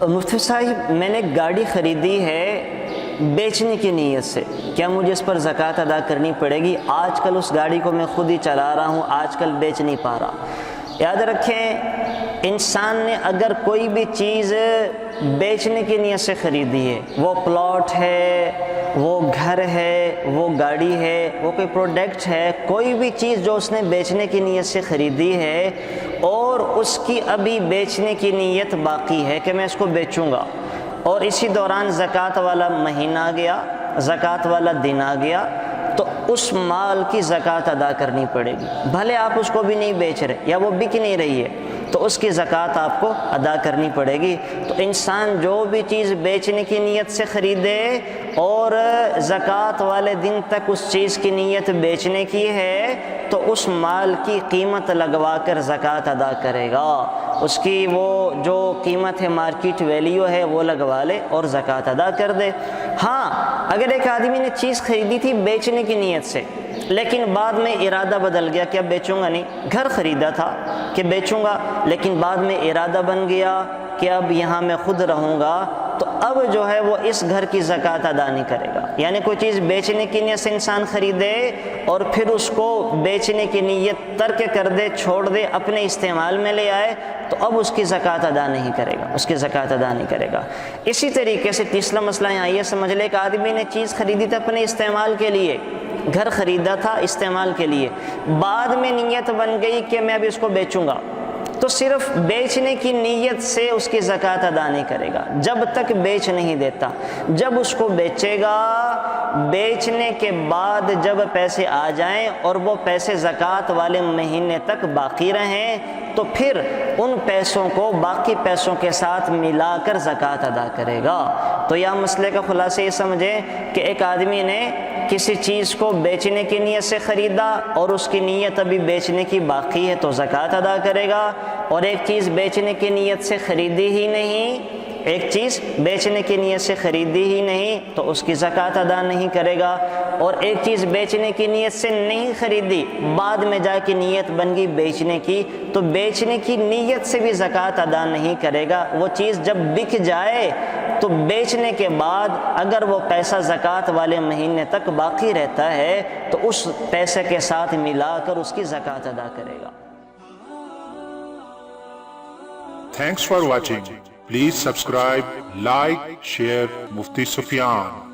مفتی صاحب میں نے گاڑی خریدی ہے بیچنے کی نیت سے، کیا مجھے اس پر زکوٰۃ ادا کرنی پڑے گی؟ آج کل اس گاڑی کو میں خود ہی چلا رہا ہوں، آج کل بیچ نہیں پا رہا۔ یاد رکھیں، انسان نے اگر کوئی بھی چیز بیچنے کی نیت سے خریدی ہے، وہ پلاٹ ہے، وہ گھر ہے، وہ گاڑی ہے، وہ کوئی پروڈکٹ ہے، کوئی بھی چیز جو اس نے بیچنے کی نیت سے خریدی ہے اور اس کی ابھی بیچنے کی نیت باقی ہے کہ میں اس کو بیچوں گا، اور اسی دوران زکوٰۃ والا مہینہ آ گیا، زکوٰۃ والا دن آ گیا، تو اس مال کی زکوٰۃ ادا کرنی پڑے گی، بھلے آپ اس کو بھی نہیں بیچ رہے یا وہ بک نہیں رہی ہے، تو اس کی زکوٰۃ آپ کو ادا کرنی پڑے گی۔ تو انسان جو بھی چیز بیچنے کی نیت سے خریدے اور زکوٰۃ والے دن تک اس چیز کی نیت بیچنے کی ہے، تو اس مال کی قیمت لگوا کر زکوٰۃ ادا کرے گا، اس کی وہ جو قیمت ہے، مارکیٹ ویلیو ہے، وہ لگوا لے اور زکوٰۃ ادا کر دے۔ ہاں، اگر ایک آدمی نے چیز خریدی تھی بیچنے کی نیت سے، لیکن بعد میں ارادہ بدل گیا کہ اب بیچوں گا نہیں، گھر خریدا تھا کہ بیچوں گا، لیکن بعد میں ارادہ بن گیا کہ اب یہاں میں خود رہوں گا، تو اب جو ہے وہ اس گھر کی زکوٰۃ ادا نہیں کرے گا۔ یعنی کوئی چیز بیچنے کی نیت سے انسان خریدے اور پھر اس کو بیچنے کی نیت ترک کر دے، چھوڑ دے، اپنے استعمال میں لے آئے، تو اب اس کی زکوٰۃ ادا نہیں کرے گا، اس کی زکوٰۃ ادا نہیں کرے گا۔ اسی طریقے سے تیسرا مسئلہ یہاں یہ سمجھ لے کہ آدمی نے چیز خریدی تھی اپنے استعمال کے لیے، گھر خریدا تھا استعمال کے لیے، بعد میں نیت بن گئی کہ میں اب اس کو بیچوں گا، تو صرف بیچنے کی نیت سے اس کی زکوٰۃ ادا نہیں کرے گا جب تک بیچ نہیں دیتا۔ جب اس کو بیچے گا، بیچنے کے بعد جب پیسے آ جائیں اور وہ پیسے زکوٰۃ والے مہینے تک باقی رہیں، تو پھر ان پیسوں کو باقی پیسوں کے ساتھ ملا کر زکوٰۃ ادا کرے گا۔ تو یہ مسئلے کا خلاصہ یہ سمجھیں کہ ایک آدمی نے کسی چیز کو بیچنے کی نیت سے خریدا اور اس کی نیت ابھی بیچنے کی باقی ہے تو زکوٰۃ ادا کرے گا، اور ایک چیز بیچنے کی نیت سے خریدی ہی نہیں، ایک چیز بیچنے کی نیت سے خریدی ہی نہیں تو اس کی زکوٰۃ ادا نہیں کرے گا، اور ایک چیز بیچنے کی نیت سے نہیں خریدی، بعد میں جا کے نیت بن گئی بیچنے کی، تو بیچنے کی نیت سے بھی زکوٰۃ ادا نہیں کرے گا۔ وہ چیز جب بک جائے تو بیچنے کے بعد اگر وہ پیسہ زکوٰۃ والے مہینے تک باقی رہتا ہے تو اس پیسے کے ساتھ ملا کر اس کی زکوٰۃ ادا کرے گا۔ Thanks for watching. Please subscribe, like, share Mufti Sufyan.